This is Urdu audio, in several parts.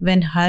When her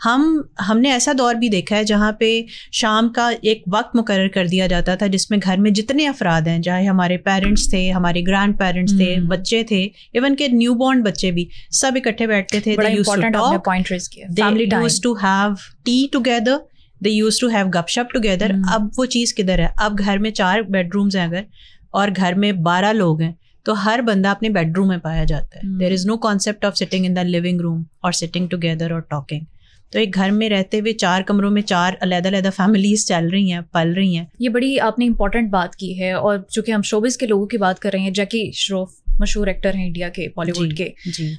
ہم نے ایسا دور بھی دیکھا ہے جہاں پہ شام کا ایک وقت مقرر کر دیا جاتا تھا جس میں گھر میں جتنے افراد ہیں, چاہے ہمارے پیرنٹس تھے, ہمارے گرینڈ پیرنٹس تھے, بچے تھے, ایون کہ نیو بورن بچے بھی, سب اکٹھے بیٹھتے تھے. They used to have tea together, they used to have گپ شپ together. اب وہ چیز کدھر ہے؟ اب گھر میں 4 بیڈ رومز ہیں اگر, اور گھر میں 12 لوگ ہیں, تو ہر بندہ اپنے بیڈ روم میں پایا جاتا ہے. There is no concept of sitting in the living room اور سٹنگ ٹوگیدر اور ٹاکنگ. تو ایک گھر میں رہتے ہوئے 4 کمروں میں 4 علیحدہ علیحدہ فیملیز چل رہی ہیں, پل رہی ہیں. یہ بڑی آپ نے امپورٹنٹ بات کی ہے. اور چونکہ ہم شوبز کے لوگوں کی بات کر رہے ہیں, جیکی شروف مشہور ایکٹر ہیں انڈیا کے, بالی ووڈ کے,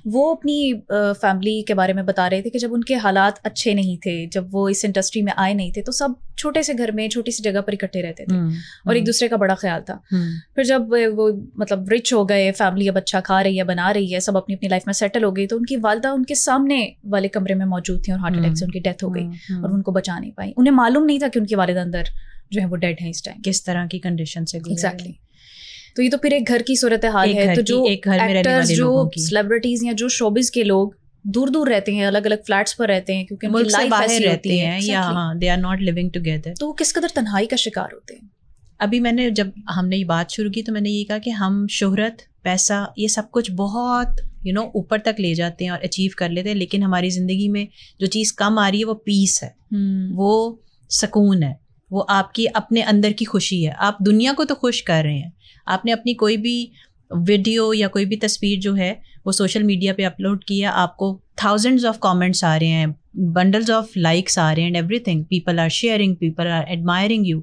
وہ اپنی فیملی کے بارے میں بتا رہے تھے کہ جب ان کے حالات اچھے نہیں تھے, جب وہ اس انڈسٹری میں آئے نہیں تھے, تو سب چھوٹے سے گھر میں چھوٹی سی جگہ پر اکٹھے رہتے تھے اور ایک دوسرے کا بڑا خیال تھا. پھر جب وہ مطلب رچ ہو گئے, فیملی اب اچھا کھا رہی ہے, بنا رہی ہے, سب اپنی اپنی لائف میں سیٹل ہو گئی, تو ان کی والدہ ان کے سامنے والے کمرے میں موجود تھیں اور ہارٹ اٹیک سے ان کی ڈیتھ ہو گئی اور ان کو بچا نہیں پائی. انہیں معلوم نہیں تھا کہ ان کی والدہ اندر جو ہے وہ ڈیڈ ہیں اس ٹائم, کس طرح کی کنڈیشن سے. ایگزیکٹلی. تو یہ تو پھر ایک گھر کی صورتحال ہے. تو جو ایکٹرز, جو سیلیبریٹیز یا جو شوبز کے لوگ دور دور رہتے ہیں, الگ الگ فلیٹس پر رہتے ہیں کیونکہ ملک سے باہر رہتے ہیں, یا they are not living together, تو وہ کس قدر تنہائی کا شکار ہوتے ہیں. ابھی میں نے جب ہم نے یہ بات شروع کی تو میں نے یہ کہا کہ ہم شہرت, پیسہ, یہ سب کچھ بہت اوپر تک لے جاتے ہیں اور اچیو کر لیتے ہیں, لیکن ہماری زندگی میں جو چیز کم آ رہی ہے وہ پیس ہے, وہ سکون ہے, وہ آپ کی اپنے اندر کی خوشی ہے. آپ دنیا کو تو خوش کر رہے ہیں, آپ نے اپنی کوئی بھی ویڈیو یا کوئی بھی تصویر جو ہے وہ سوشل میڈیا پہ اپلوڈ کیا, آپ کو تھاؤزنڈز آف کامنٹس آ رہے ہیں, بنڈلز آف لائکس آ رہے ہیں, and everything, people are sharing, people are admiring you.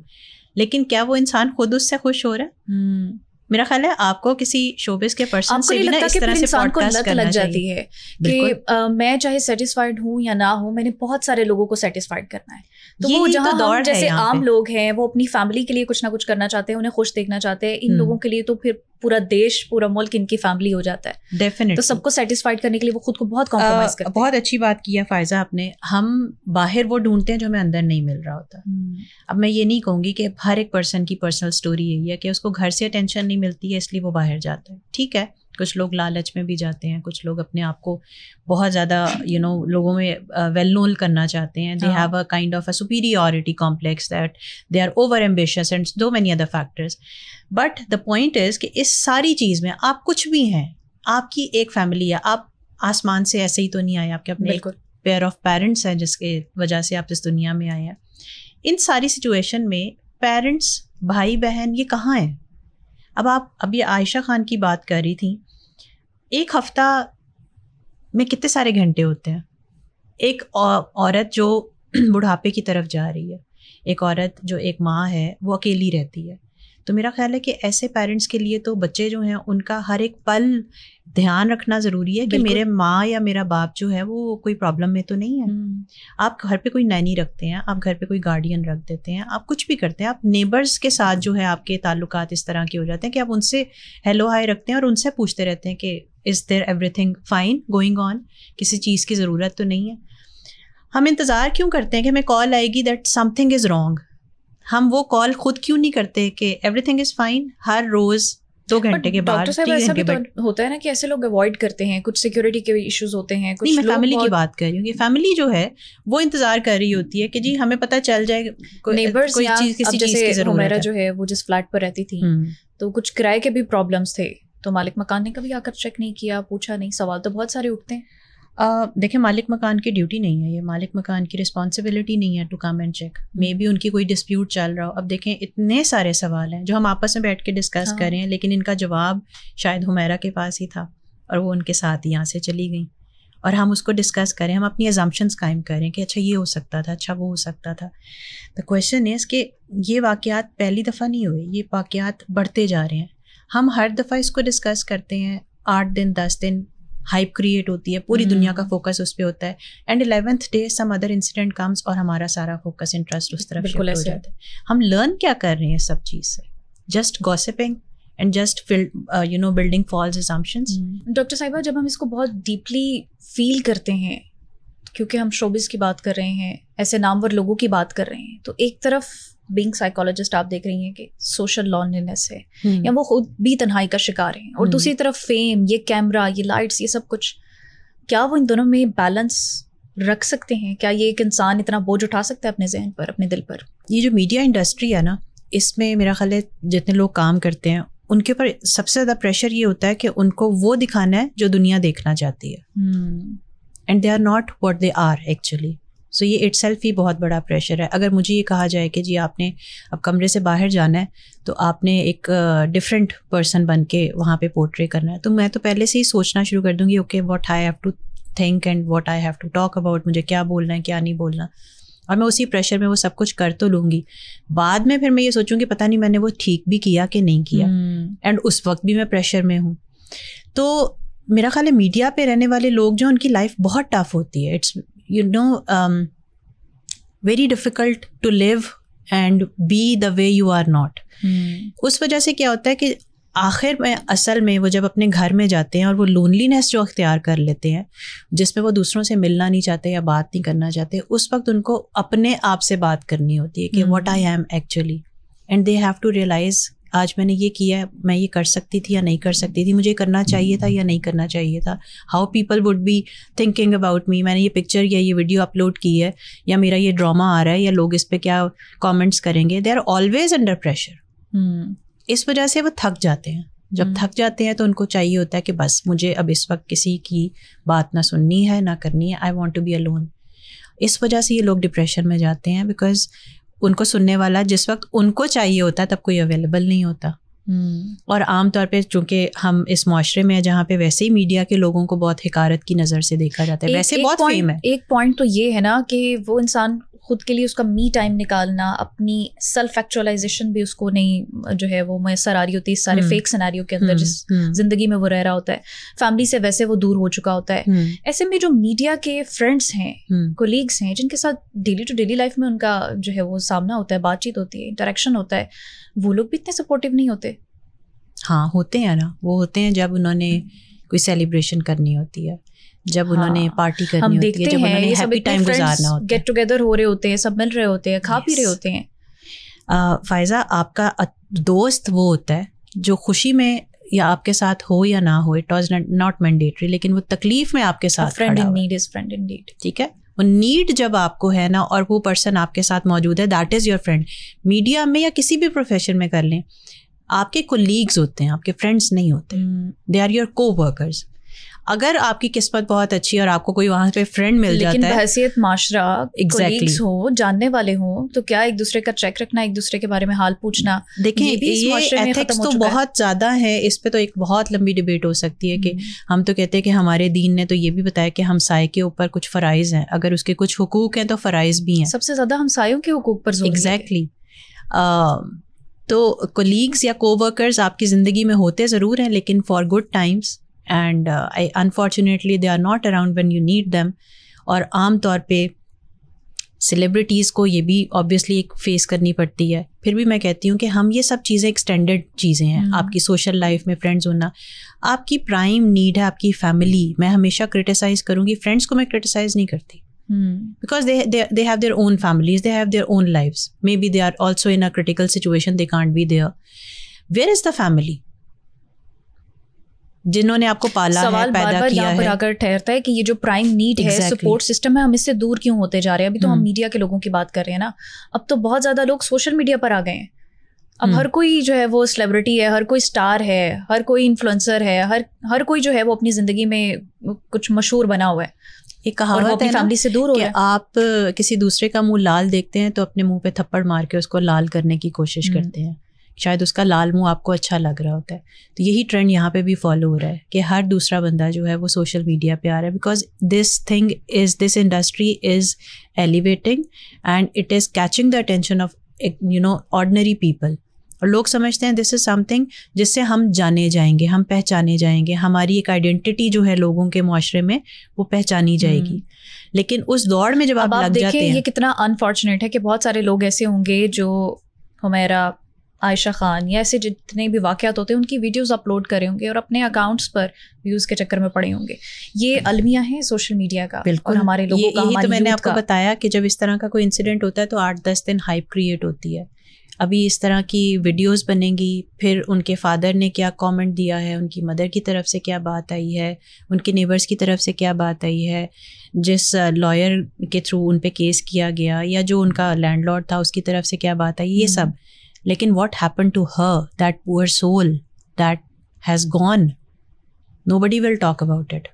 لیکن کیا وہ انسان خود اس سے خوش ہو رہا ہے؟ میرا خیال ہے آپ کو کسی شوبز کے پرسن سے بھی نا اس طرح سے پوڈ کاسٹ کرنا جاتی ہے کہ میں چاہے سیٹسفائیڈ ہوں یا نہ ہوں, میں نے بہت سارے لوگوں کو سیٹسفائیڈ کرنا ہے. تو وہ جہاں ہم جیسے عام لوگ ہیں وہ اپنی فیملی کے لیے کچھ نہ کچھ کرنا چاہتے ہیں, انہیں خوش دیکھنا چاہتے ہیں, ان لوگوں کے لیے تو پھر پورا دیش, پورا ملک ان کی فیملی ہو جاتا ہے. ڈیفینیٹلی. تو سب کو سیٹسفائیڈ کرنے کے لیے وہ خود کو بہت کمپرومائز کرتے ہیں. بہت اچھی بات کی ہے فائزہ آپ نے. ہم باہر وہ ڈھونڈتے ہیں جو ہمیں اندر نہیں مل رہا ہوتا. اب میں یہ نہیں کہوں گی کہ ہر ایک پرسن کی پرسنل اسٹوری یہی ہے کہ اس کو گھر سے اٹینشن نہیں ملتی ہے اس لیے وہ باہر جاتا ہے. ٹھیک ہے, کچھ لوگ لالچ میں بھی جاتے ہیں, کچھ لوگ اپنے آپ کو بہت زیادہ لوگوں میں ویل نون کرنا چاہتے ہیں. They have a kind of a superiority complex that they are over ambitious and so many other factors. But the point is کہ اس ساری چیز میں آپ کچھ بھی ہیں, آپ کی ایک فیملی ہے, آپ آسمان سے ایسے ہی تو نہیں آئے, آپ کے اپنے پیئر آف پیرنٹس ہیں جس کے وجہ سے آپ اس دنیا میں آئے ہیں. ان ساری سچویشن میں پیرنٹس, بھائی بہن, یہ کہاں ہیں؟ اب یہ عائشہ خان کی بات کر رہی تھیں, ایک ہفتہ میں کتنے سارے گھنٹے ہوتے ہیں. ایک عورت جو بڑھاپے کی طرف جا رہی ہے, ایک عورت جو ایک ماں ہے وہ اکیلی رہتی ہے. تو میرا خیال ہے کہ ایسے پیرنٹس کے لیے تو بچے جو ہیں ان کا ہر ایک پل دھیان رکھنا ضروری ہے کہ میرے ماں یا میرا باپ جو ہے وہ کوئی پرابلم میں تو نہیں ہے. آپ گھر پہ کوئی نینی رکھتے ہیں, آپ گھر پہ کوئی گارڈین رکھ دیتے ہیں, آپ کچھ بھی کرتے ہیں, آپ نیبرز کے ساتھ جو ہے آپ کے تعلقات اس طرح کے ہو جاتے ہیں کہ آپ ان سے ہیلو ہائی رکھتے ہیں اور ان سے پوچھتے رہتے ہیں کہ is there everything fine going on, کسی چیز کی ضرورت تو نہیں ہے. ہم انتظار کیوں کرتے ہیں کہ ہمیں کال آئے گی that some thing is wrong? ہم وہ کال خود کیوں نہیں کرتے کہ ایوری تھنگ از فائن ہر روز 2 گھنٹے کے بعد؟ ڈاکٹر صاحب ایسا بھی ہوتا ہے نا کہ ایسے لوگ اوائڈ کرتے ہیں, کچھ سیکورٹی کے ایشوز ہوتے ہیں. نہیں, میں فیملی کی بات کر رہی ہوں. یہ فیملی جو ہے وہ انتظار کر رہی ہوتی ہے کہ جی ہمیں پتہ چل جائے نیبرز, کوئی چیز کسی چیز کی ضرورت ہے. ہمیرا جو ہے وہ جس فلیٹ پر رہتی تھی تو کچھ کرائے کے بھی پرابلمس تھے, تو مالک مکان نے کبھی آ کر چیک نہیں کیا, پوچھا نہیں؟ سوال تو بہت سارے اٹھتے ہیں. دیکھیں, مالک مکان کی ڈیوٹی نہیں ہے, یہ مالک مکان کی رسپانسبلٹی نہیں ہے to come and check. Maybe ان کی کوئی ڈسپیوٹ چل رہا ہو. اب دیکھیں اتنے سارے سوال ہیں جو ہم آپس میں بیٹھ کے ڈسکس کر رہے ہیں, لیکن ان کا جواب شاید ہمیرا کے پاس ہی تھا اور وہ ان کے ساتھ یہاں سے چلی گئیں, اور ہم اس کو ڈسکس کریں, ہم اپنی ازامپشنس قائم کریں کہ اچھا یہ ہو سکتا تھا, اچھا وہ ہو سکتا تھا. دا کویشچن از کہ یہ واقعات پہلی دفعہ نہیں ہوئے, یہ واقعات بڑھتے جا رہے ہیں. ہم ہر دفعہ اس کو ڈسکس کرتے ہیں, 8 دن 10 دن ہائپ کریٹ ہوتی ہے, پوری دنیا کا فوکس اس پہ ہوتا ہے, and 11th day some other incident comes اور ہمارا سارا فوکس انٹرسٹ اس طرف شفٹ ہو جاتا ہے. ہم لرن کیا کر رہے ہیں سب چیز سے؟ Just gossiping and just building false assumptions. Doctor صاحبہ, جب ہم اس کو بہت ڈیپلی فیل کرتے ہیں, کیونکہ ہم شوبز کی بات کر رہے ہیں, ایسے نامور لوگوں کی بات کر رہے ہیں, تو ایک طرف بینگ سائیکالوجسٹ آپ دیکھ رہی ہیں کہ سوشل لونلینس ہے یا وہ خود بھی تنہائی کا شکار ہیں, اور دوسری طرف فیم, یہ کیمرہ, یہ لائٹس, یہ سب کچھ, کیا وہ ان دونوں میں بیلنس رکھ سکتے ہیں؟ کیا یہ ایک انسان اتنا بوجھ اٹھا سکتا ہے اپنے ذہن پر, اپنے دل پر؟ یہ جو میڈیا انڈسٹری ہے نا, اس میں میرا خیال ہے جتنے لوگ کام کرتے ہیں ان کے اوپر سب سے زیادہ پریشر یہ ہوتا ہے کہ ان کو وہ دکھانا ہے جو دنیا دیکھنا چاہتی ہے, and they are not what they are actually. So یہ اٹ سیلف ہی بہت بڑا پریشر ہے. اگر مجھے یہ کہا جائے کہ جی آپ نے اب کمرے سے باہر جانا ہے تو آپ نے ایک ڈفرینٹ پرسن بن کے وہاں پہ پورٹری کرنا ہے, تو میں تو پہلے سے ہی سوچنا شروع کر دوں گی okay what I have to think and what I have to talk about, مجھے کیا بولنا ہے کیا نہیں بولنا, اور میں اسی پریشر میں وہ سب کچھ کر تو لوں گی. بعد میں پھر میں یہ سوچوں گی پتہ نہیں میں نے وہ ٹھیک بھی کیا کہ نہیں کیا, اینڈ اس وقت بھی میں پریشر میں ہوں. تو میرا خیال ہے میڈیا پہ رہنے والے لوگ جو ان کی لائف بہت ٹف ہوتی ہے. It's you know very difficult to leave and be the way you are not. اس وجہ سے کیا ہوتا ہے کہ آخر میں اصل میں وہ جب اپنے گھر میں جاتے ہیں اور وہ لونلینس جو اختیار کر لیتے ہیں, جس میں وہ دوسروں سے ملنا نہیں چاہتے یا بات نہیں کرنا چاہتے, اس وقت ان کو اپنے آپ سے بات کرنی ہوتی ہے کہ what I am actually, and they have to realise آج میں نے یہ کیا ہے, میں یہ کر سکتی تھی یا نہیں کر سکتی تھی, مجھے کرنا چاہیے تھا یا نہیں کرنا چاہیے تھا, how people would be thinking about me, میں نے یہ پکچر یا یہ ویڈیو اپلوڈ کی ہے یا میرا یہ ڈرامہ آ رہا ہے یا لوگ اس پہ کیا کامنٹس کریں گے. They are always under pressure. اس وجہ سے وہ تھک جاتے ہیں. جب تھک جاتے ہیں تو ان کو چاہیے ہوتا ہے کہ بس مجھے اب اس وقت کسی کی بات نہ سننی ہے نہ کرنی ہے, I want to be alone. اس وجہ سے یہ لوگ ڈپریشن میں جاتے ہیں, بیکاز ان کو سننے والا جس وقت ان کو چاہیے ہوتا ہے تب کوئی اویلیبل نہیں ہوتا. اور عام طور پہ چونکہ ہم اس معاشرے میں جہاں پہ ویسے ہی میڈیا کے لوگوں کو بہت حقارت کی نظر سے دیکھا جاتا ہے, ویسے بہت فیم ہے. ایک پوائنٹ تو یہ ہے نا کہ وہ انسان خود کے لیے اس کا می ٹائم نکالنا, اپنی سیلف ایکچولائزیشن بھی اس کو نہیں جو ہے وہ میسر آ رہی ہوتی ہے اس سارے فیک سیناریو کے اندر جس زندگی میں وہ رہ رہا ہوتا ہے. فیملی سے ویسے وہ دور ہو چکا ہوتا ہے. ایسے میں جو میڈیا کے فرینڈس ہیں, کولیگس ہیں, جن کے ساتھ ڈیلی ٹو ڈیلی لائف میں ان کا جو ہے وہ سامنا ہوتا ہے, بات چیت ہوتی ہے, انٹریکشن ہوتا ہے, وہ لوگ بھی اتنے سپورٹیو نہیں ہوتے. ہاں ہوتے ہیں نا, وہ ہوتے ہیں جب انہوں نے کوئی سیلیبریشن کرنی ہوتی ہے, جب انہوں نے پارٹی کرنی ہوتی ہے, جب انہوں نے ہیپی ٹائم گزارنا ہوتا ہے, گیٹ ٹوگیدر ہو رہے ہوتے ہیں, سب مل رہے ہوتے ہیں, کھا پی رہے ہوتے ہیں. فائزہ آپ کا دوست وہ ہوتا ہے جو خوشی میں یا آپ کے ساتھ ہو یا نہ ہو, اٹ واز ناٹ مینڈیٹری, لیکن وہ تکلیف میں آپ کے ساتھ friend in need is friend in need. ٹھیک ہے, وہ نیڈ جب آپ کو ہے نا اور وہ پرسن آپ کے ساتھ موجود ہے, that is your friend. Media میں یا کسی بھی پروفیشن میں کر لیں, آپ کے کولیگز ہوتے ہیں, آپ کے فرینڈس نہیں ہوتے. دے آر یور کو ورکرز. اگر آپ کی قسمت بہت اچھی ہے اور آپ کو کوئی وہاں پہ فرینڈ مل جاتا ہے, لیکن بحیثیت معاشرہ کولیگز ہوں, جاننے والے ہوں, تو کیا ایک دوسرے کا چیک رکھنا, ایک دوسرے کے بارے میں حال پوچھنا, دیکھیں یہ ایتھکس تو بہت زیادہ ہے. اس پہ تو ایک بہت لمبی ڈبیٹ ہو سکتی ہے کہ ہم تو کہتے ہیں کہ ہمارے دین نے تو یہ بھی بتایا کہ ہمسائے کے اوپر کچھ فرائض ہیں, اگر اس کے کچھ حقوق ہیں تو فرائض بھی ہیں. سب سے زیادہ ہمسایوں کے حقوق پر زور. ایگزیکٹلی. تو کولیگز یا کو ورکرز آپ کی زندگی میں ہوتے ضرور ہیں, لیکن for good times, and unfortunately they are not around when you need them. اور عام طور پہ سیلیبریٹیز کو یہ بھی آبویسلی ایک فیس کرنی پڑتی ہے. پھر بھی میں کہتی ہوں کہ ہم یہ سب چیزیں ایکسٹینڈیڈ چیزیں ہیں. آپ کی سوشل لائف میں فرینڈز ہونا آپ کی پرائم نیڈ ہے, آپ کی فیملی. میں ہمیشہ کرٹیسائز کروں گی, فرینڈس کو میں کرٹیسائز نہیں کرتی, because they have their own families, they have their own lives, maybe they are also in a critical situation, they can't be there. Where is the family جنہوں نے آپ کو پالا ہے, پیدا کیا ہے؟ یہاں پر آ کر ٹھہرتا ہے کہ یہ جو پرائم نیڈ ہے, سپورٹ سسٹم ہے, ہم اس سے دور کیوں ہوتے جا رہے ہیں. ابھی تو ہم میڈیا کے لوگوں کی بات کر رہے ہیں نا, اب تو بہت زیادہ لوگ سوشل میڈیا پر آ گئے ہیں. اب ہر کوئی جو ہے وہ سیلیبریٹی ہے, ہر کوئی اسٹار ہے, ہر کوئی انفلوئنسر ہے, ہر کوئی جو ہے وہ اپنی زندگی میں کچھ مشہور بنا ہوا ہے. ایک کہاوت ہے فیملی سے دور ہو کہ آپ کسی دوسرے کا منہ لال دیکھتے ہیں تو اپنے منہ پہ تھپڑ مار کے اس کو لال کرنے کی کوشش کرتے ہیں. شاید اس کا لال منہ آپ کو اچھا لگ رہا ہوتا ہے. تو یہی ٹرینڈ یہاں پہ بھی فالو ہو رہا ہے کہ ہر دوسرا بندہ جو ہے وہ سوشل میڈیا پہ آ رہا ہے, because this industry is elevating and it is catching the attention of ordinary people. اور لوگ سمجھتے ہیں دس از سم تھنگ جس سے ہم جانے جائیں گے, ہم پہچانے جائیں گے, ہماری ایک آئیڈینٹی جو ہے لوگوں کے معاشرے میں وہ پہچانی جائے گی. لیکن اس دوڑ میں جب آپ لگ جاتے ہیں, یہ کتنا انفارچونیٹ ہے کہ بہت سارے لوگ ایسے ہوں گے جو ہمیرا, عائشہ خان یا ایسے جتنے بھی واقعات ہوتے ہیں ان کی ویڈیوز اپلوڈ کرے ہوں گے اور اپنے اکاؤنٹس پر ویوز کے چکر میں پڑے ہوں گے. یہ المیہ ہے سوشل میڈیا کا. بالکل, اور ہمارے لوگوں کا, یہی تو میں نے آپ کو بتایا کہ جب اس طرح کا کوئی انسیڈنٹ ہوتا ہے تو 8-10 دن ہائپ کریٹ ہوتی ہے. ابھی اس طرح کی ویڈیوز بنیں گی, پھر ان کے فادر نے کیا کامنٹ دیا ہے, ان کی مدر کی طرف سے کیا بات آئی ہے, ان کے نیبرس کی طرف سے کیا بات آئی ہے, جس لائر کے تھرو ان پہ کیس کیا گیا یا جو ان کا لینڈ لارڈ تھا اس کی طرف سے کیا بات آئی, یہ سب. لیکن what happen to her, that poor soul that has gone, nobody will talk about it.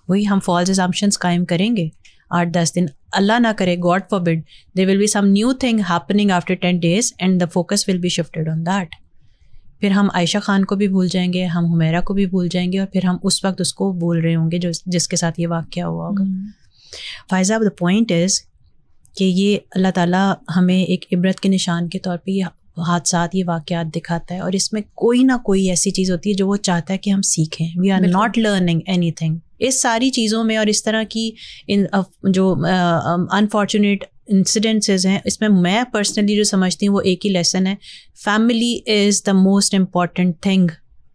وہی ہم فالس اسامپشنس قائم کریں گے 8-10 دن, اللہ نہ کرے, God forbid, there will be some new thing happening after 10 days and the focus will be shifted on that. پھر ہم عائشہ خان کو بھی بھول جائیں گے, ہم حمیرہ کو بھی بھول جائیں گے, اور پھر ہم اس وقت اس کو بول رہے ہوں گے جس کے ساتھ یہ واقعہ ہوا ہوگا. فائزہ, دا پوائنٹ از کہ یہ اللہ تعالیٰ ہمیں ایک عبرت کے نشان کے طور پہ یہ حادثات, یہ واقعات دکھاتا ہے, اور اس میں کوئی نہ کوئی ایسی چیز ہوتی ہے جو وہ چاہتا ہے کہ ہم سیکھیں. We are not learning anything اس ساری چیزوں میں. اور اس طرح کی جو انفارچونیٹ انسیڈنٹس ہیں, اس میں میں پرسنلی جو سمجھتی ہوں وہ ایک ہی لیسن ہے, family is the most important thing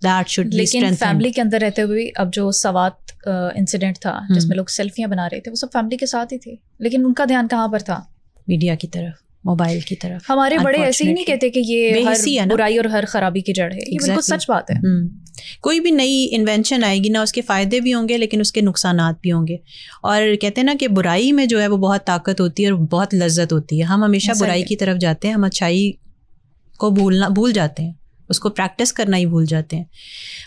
that should be strengthened. لیکن فیملی کے اندر رہتے ہوئے اب جو سوات انسیڈنٹ تھا جس میں لوگ سیلفیاں بنا رہے تھے, وہ سب فیملی کے ساتھ ہی تھے, لیکن ان کا دھیان کہاں پر تھا؟ میڈیا کی طرف, موبائل کی طرف. ہمارے بڑے ایسے ہی نہیں کہتے کہ یہ ہر برائی اور ہر خرابی کی جڑ ہے, یہ بالکل سچ بات ہے. کوئی بھی نئی انوینشن آئے گی نا, اس کے فائدے بھی ہوں گے لیکن اس کے نقصانات بھی ہوں گے. اور کہتے ہیں نا کہ برائی میں جو ہے وہ بہت طاقت ہوتی ہے اور بہت لذت ہوتی ہے. ہم ہمیشہ برائی کی طرف جاتے ہیں, ہم اچھائی کو بھول جاتے ہیں, اس کو پریکٹس کرنا ہی بھول جاتے ہیں.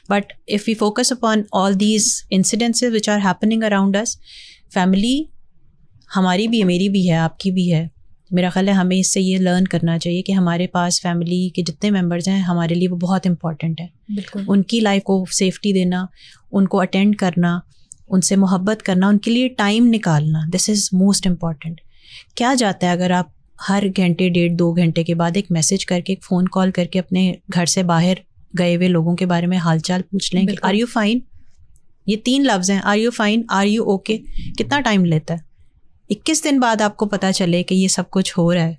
But if we focus upon all these incidences which are happening around us, family ہماری بھی ہے, میری بھی ہے, آپ کی بھی ہے. میرا خیال ہے ہمیں اس سے یہ لرن کرنا چاہیے کہ ہمارے پاس فیملی کے جتنے ممبرز ہیں ہمارے لیے وہ بہت امپورٹنٹ ہے. بالکل. ان کی لائف کو سیفٹی دینا, ان کو اٹینڈ کرنا, ان سے محبت کرنا, ان کے لیے ٹائم نکالنا, دس از موسٹ امپورٹنٹ. کیا جاتا ہے اگر آپ ہر گھنٹے 1.5-2 گھنٹے کے بعد ایک میسج کر کے, ایک فون کال کر کے اپنے گھر سے باہر گئے ہوئے لوگوں کے بارے میں حال چال پوچھ لیں کہ آر یو فائن. یہ 3 لفظ ہیں, are you fine, are you okay. کتنا ٹائم لیتا ہے؟ 21 دن بعد آپ کو پتہ چلے کہ یہ سب کچھ ہو رہا ہے,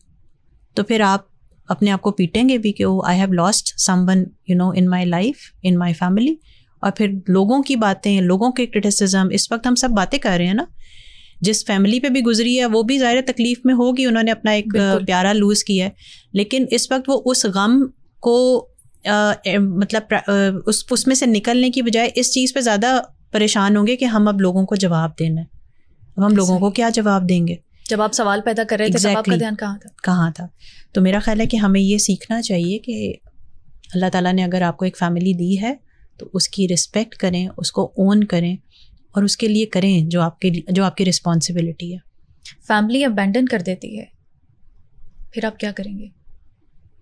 تو پھر آپ اپنے آپ کو پیٹیں گے بھی کہ oh I have lost someone in my life, in my family. اور پھر لوگوں کی باتیں, لوگوں کے کرٹیسزم, اس وقت ہم سب باتیں کر رہے ہیں نا, جس فیملی پہ بھی گزری ہے وہ بھی ظاہر تکلیف میں ہوگی, انہوں نے اپنا ایک پیارا لوز کیا ہے, لیکن اس وقت وہ اس غم کو مطلب اس میں سے نکلنے کی بجائے اس چیز پہ زیادہ پریشان ہوں گے کہ ہم اب لوگوں کو جواب دینا ہے. اب ہم لوگوں کو کیا جواب دیں گے؟ جب آپ سوال پیدا کر رہے تھے تب آپ کا دھیان کہاں تھا؟ تو میرا خیال ہے کہ ہمیں یہ سیکھنا چاہیے کہ اللہ تعالیٰ نے اگر آپ کو ایک فیملی دی ہے تو اس کی رسپیکٹ کریں, اس کو اون کریں, اور اس کے لیے کریں جو آپ کی رسپانسبلٹی ہے. فیملی ابینڈن کر دیتی ہے, پھر آپ کیا کریں گے؟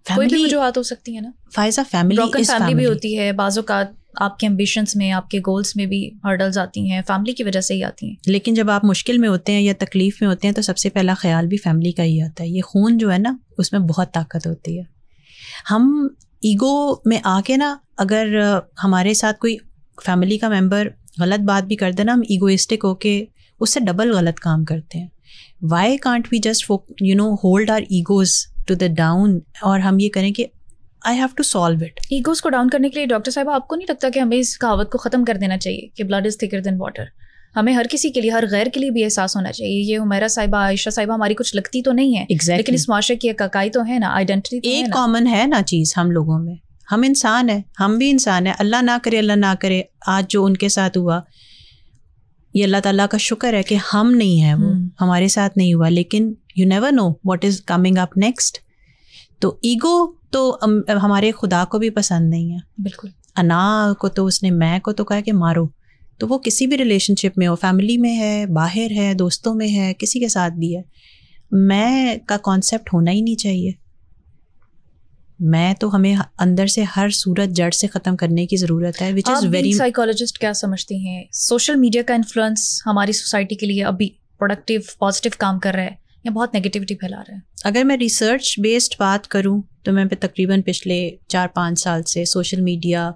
کوئی بھی وجوہات ہو سکتی ہے نا فائزہ, فیملی بھی ہوتی ہے, بعض اوقات آپ کے ایمبیشنس میں, آپ کے گولس میں بھی ہرڈلز آتی ہیں, فیملی کی وجہ سے ہی آتی ہیں. لیکن جب آپ مشکل میں ہوتے ہیں یا تکلیف میں ہوتے ہیں تو سب سے پہلا خیال بھی فیملی کا ہی آتا ہے. یہ خون جو ہے نا اس میں بہت طاقت ہوتی ہے. ہم ایگو میں آ کے نا, اگر ہمارے ساتھ کوئی فیملی کا ممبر غلط بات بھی کر دے نا, ہم ایگوئسٹک ہو کے اس سے ڈبل غلط کام کرتے ہیں. Why can't we just hold our egos to the down, اور ہم یہ کریں کہ I have to solve it. Egos کو ڈاؤن کرنے کے لیے ڈاکٹر صاحبہ آپ کو نہیں لگتا کہ ہمیں اس کہاوت کو ختم کر دینا چاہیے کہ بلڈ از تھکر دین واٹر؟ ہمیں ہر کسی کے لیے, ہر غیر کے لیے بھی احساس ہونا چاہیے. یہ حمیرہ صاحبہ, عائشہ صاحبہ ہماری کچھ لگتی تو نہیں ہے, لیکن اس معاشرے کی ایک اکائی تو ہے نا, آئیڈینٹی ایک کامن ہے نا چیز ہم لوگوں میں. ہم انسان ہیں, ہم بھی انسان ہیں. اللہ نہ کرے آج جو ان کے ساتھ ہوا, یہ اللہ تعالیٰ کا شکر ہے کہ ہم نہیں ہیں, وہ ہمارے ساتھ نہیں ہوا, لیکن you never know what is coming up next. تو ایگو تو ہمارے خدا کو بھی پسند نہیں ہے. بالکل. انا کو تو اس نے میں کو تو کہا کہ مارو. تو وہ کسی بھی ریلیشن شپ میں ہو, فیملی میں ہے, باہر ہے, دوستوں میں ہے, کسی کے ساتھ بھی ہے, میں کا کانسیپٹ ہونا ہی نہیں چاہیے. میں تو ہمیں اندر سے ہر صورت جڑ سے ختم کرنے کی ضرورت ہے. وچ از ویری. سائیکالوجسٹ کیا سمجھتی ہیں سوشل میڈیا کا انفلوئنس ہماری سوسائٹی کے لیے ابھی پروڈکٹیو پازیٹیو کام کر رہا ہے یا بہت نیگیٹیوٹی پھیلا رہا ہے؟ اگر میں ریسرچ بیسڈ بات کروں تو میں تقریباً پچھلے 4-5 سال سے سوشل میڈیا,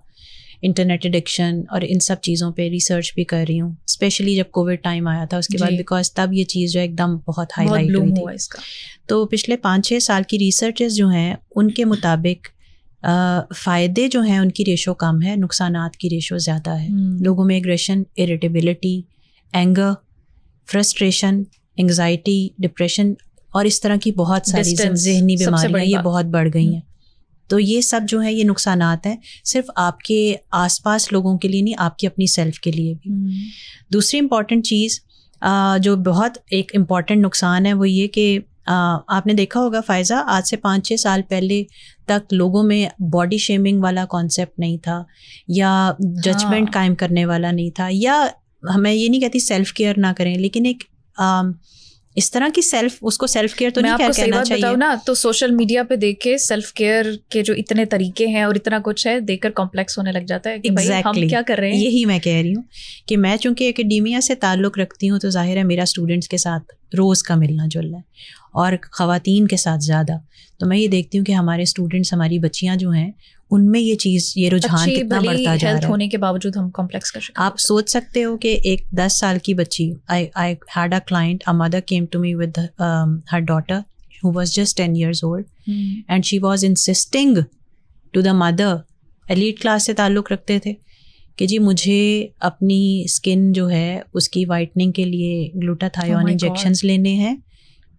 انٹرنیٹ ایڈکشن اور ان سب چیزوں پہ ریسرچ بھی کر رہی ہوں. اسپیشلی جب کووڈ ٹائم آیا تھا اس کے بعد, بیکاز تب یہ چیز جو ایک دم بہت ہائی لائٹ ہوئی تھی اس کا. تو پچھلے 5-6 سال کی ریسرچز جو ہیں ان کے مطابق فائدے جو ہیں ان کی ریشو کم ہے, نقصانات کی ریشو زیادہ ہے. لوگوں میں aggression, irritability, anger, frustration, anxiety, depression اور اس طرح کی بہت ساری ذہنی بیماریاں یہ بہت بڑھ گئی ہیں. تو یہ سب جو ہے یہ نقصانات ہیں, صرف آپ کے آس پاس لوگوں کے لیے نہیں, آپ کی اپنی سیلف کے لیے بھی. دوسری امپورٹنٹ چیز جو بہت ایک امپورٹنٹ نقصان ہے وہ یہ کہ آپ نے دیکھا ہوگا فائزہ, آج سے 5-6 سال پہلے تک لوگوں میں باڈی شیمنگ والا کانسیپٹ نہیں تھا, یا ججمنٹ قائم کرنے والا نہیں تھا, یا میں یہ نہیں کہتی سیلف کیئر نہ کریں, لیکن ایک اس طرح کی اس کو سیلف کیئر تو نہیں کہنا چاہیے. میں آپ کو صحیح بات بتاؤں نا, تو سوشل میڈیا پہ دیکھ کے سیلف کیئر کے جو اتنے طریقے ہیں اور اتنا کچھ ہے دیکھ کر کمپلیکس ہونے لگ جاتا ہے کہ بھائی ہم کیا کر رہے ہیں. یہی میں کہہ رہی ہوں کہ میں چونکہ اکیڈیمیا سے تعلق رکھتی ہوں تو ظاہر ہے میرا اسٹوڈنٹس کے ساتھ روز کا ملنا جلنا ہے, اور خواتین کے ساتھ زیادہ. تو میں یہ دیکھتی ہوں کہ ہمارے اسٹوڈنٹس, ہماری بچیاں جو ہیں, ان میں یہ چیز, یہ رجحان کتنا بڑھتا جا رہا ہے. ہونے کے باوجود ہم کمپلیکس کا شکار. آپ سوچ سکتے ہو کہ ایک 10 سال کی بچی, I had a client, a mother came to me with her daughter who was just 10 years old, and she was insisting to the mother, elite class سے تعلق رکھتے تھے, کہ جی مجھے اپنی اسکن جو ہے اس کی وائٹننگ کے لیے گلوٹاتھائیون انجیکشنز لینے ہیں,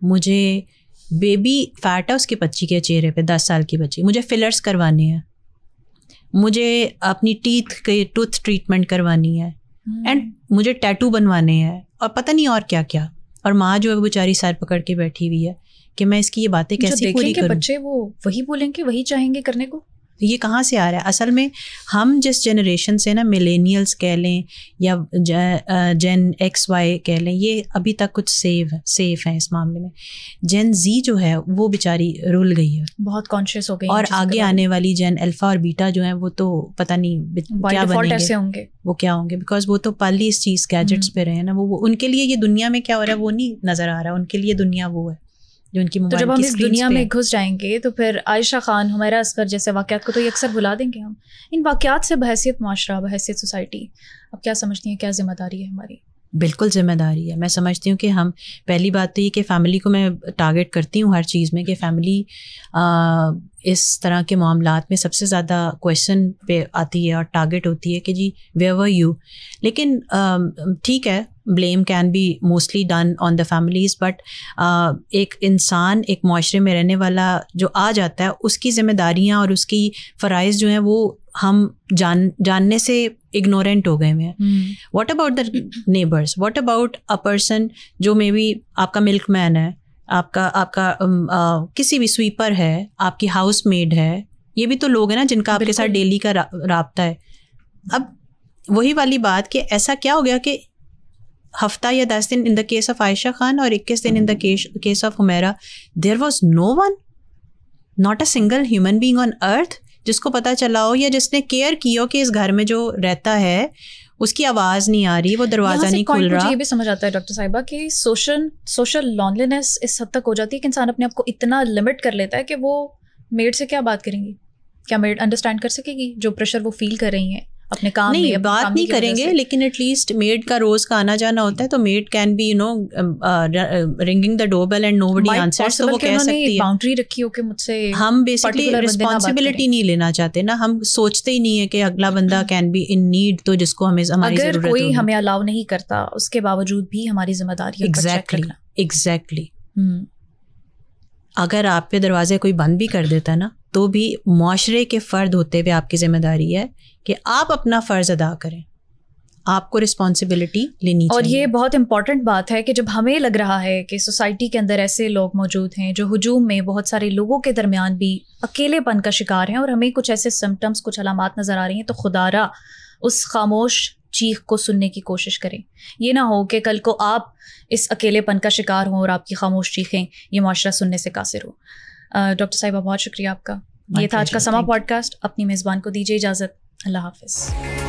مجھے بیبی فیٹ ہے اس کے بچی کے چہرے پہ, 10 سال کی بچی, مجھے فلرس کروانے ہیں, مجھے اپنی ٹوتھ ٹریٹمنٹ کروانی ہے, اینڈ مجھے ٹیٹو بنوانے ہیں, اور پتہ نہیں اور کیا کیا. اور ماں جو ہے وہ بیچاری سر پکڑ کے بیٹھی ہوئی ہے کہ میں اس کی یہ باتیں کیسے پوری کروں. بچے وہ وہی بولیں گے, وہی چاہیں گے کرنے کو. یہ کہاں سے آ رہا ہے اصل میں؟ ہم جس جنریشن سے نا, ملینیلس کہہ لیں یا جین ایکس وائی کہہ لیں, یہ ابھی تک کچھ سیف ہیں اس معاملے میں. جین زی جو ہے وہ بیچاری رول گئی ہے, بہت کانشیس ہو گئی, اور آگے آنے والی جین الفا اور بیٹا جو ہیں وہ تو پتہ نہیں کیا بنیں گے, وہ کیا ہوں گے, بیکاز وہ تو پہلی اس چیز گیجٹس پہ رہے ہیں نا. وہ ان کے لیے یہ دنیا میں کیا ہو رہا ہے وہ نہیں نظر آ رہا, ان کے لیے دنیا وہ ہے جو ان کی موبائل. تو جب ہم اس دنیا میں گھس جائیں گے تو پھر عائشہ خان, حمیرہ اصغر جیسے واقعات کو تو یہ اکثر بھلا دیں گے ہم. ان واقعات سے بحیثیت معاشرہ, بحیثیت سوسائٹی, اب کیا سمجھتی ہیں کیا ذمہ داری ہے ہماری؟ بالکل ذمہ داری ہے. میں سمجھتی ہوں کہ ہم, پہلی بات تو یہ کہ فیملی کو میں ٹارگیٹ کرتی ہوں ہر چیز میں, کہ فیملی اس طرح کے معاملات میں سب سے زیادہ کویشچن پہ آتی ہے اور ٹارگیٹ ہوتی ہے کہ جی ویئر ور یو. لیکن ٹھیک ہے, blame can be mostly done on the families, but ایک انسان, ایک معاشرے میں رہنے والا جو آ جاتا ہے, اس کی ذمہ داریاں اور اس کی فرائض جو ہیں وہ ہم جاننے سے اگنورینٹ ہو گئے ہیں. What about the neighbours, what about a person جو مے بی آپ کا ملک مین ہے, آپ کا کسی بھی سویپر ہے, آپ کی ہاؤس میڈ ہے, یہ بھی تو لوگ ہیں نا جن کا آپ کے ساتھ ڈیلی کا رابطہ ہے. اب وہی والی بات کہ ایسا کیا ہو گیا کہ ہفتہ یا 10 دن in the case of Ayesha Khan اور 21 دن in the case of Humaira, there was no one, not a single human being on earth جس کو پتہ چلا ہو یا جس نے کیئر کی ہو کہ اس گھر میں جو رہتا ہے اس کی آواز نہیں آ رہی, وہ دروازہ نہیں کھل رہا. مجھے یہ بھی سمجھ آتا ہے ڈاکٹر صاحبہ کہ سوشل لونلینس اس حد تک ہو جاتی ہے کہ انسان اپنے آپ کو اتنا لمٹ کر لیتا ہے کہ وہ میڈ سے کیا بات کریں گی, کیا میڈ انڈرسٹینڈ کر سکے گی جو پریشر وہ فیل کر رہی ہیں اپنے کام میں؟ بات نہیں کریں گے, لیکن ایٹ لیسٹ میڈ کا روز کا آنا جانا ہوتا ہے, تو maid can be ringing the doorbell and nobody answers, تو وہ کہہ سکتی ہے باؤنڈری رکھی ہو کہ مجھ سے. ہم بیسکلی رسپانسبلٹی نہیں لینا چاہتے نا, ہم سوچتے ہی نہیں ہے کہ اگلا بندہ کین بی ان نیڈ, تو جس کو ہمیں ہماری ضرورت ہے. اگر کوئی ہمیں الاؤ نہیں کرتا اس کے باوجود بھی ہماری ذمہ داری ہے. ایگزیکٹلی. اگر آپ پہ دروازے کوئی بند بھی کر دیتا ہے نا, تو بھی معاشرے کے فرد ہوتے ہوئے آپ کی ذمہ داری ہے کہ آپ اپنا فرض ادا کریں, آپ کو رسپانسبلٹی لینی چاہیے. اور یہ بہت امپورٹنٹ بات ہے کہ جب ہمیں لگ رہا ہے کہ سوسائٹی کے اندر ایسے لوگ موجود ہیں جو ہجوم میں بہت سارے لوگوں کے درمیان بھی اکیلے پن کا شکار ہیں, اور ہمیں کچھ ایسے سمٹمس, کچھ علامات نظر آ رہی ہیں, تو خدا را اس خاموش چیخ کو سننے کی کوشش کریں. یہ نہ ہو کہ کل کو آپ اس اکیلے پن کا شکار ہوں اور آپ کی خاموش چیخیں یہ معاشرہ سننے سے قاصر ہو. ڈاکٹر صاحبہ بہت شکریہ آپ کا. یہ تھا آج کا سما پوڈ کاسٹ. اپنی میزبان کو دیجیے اجازت. اللہ حافظ.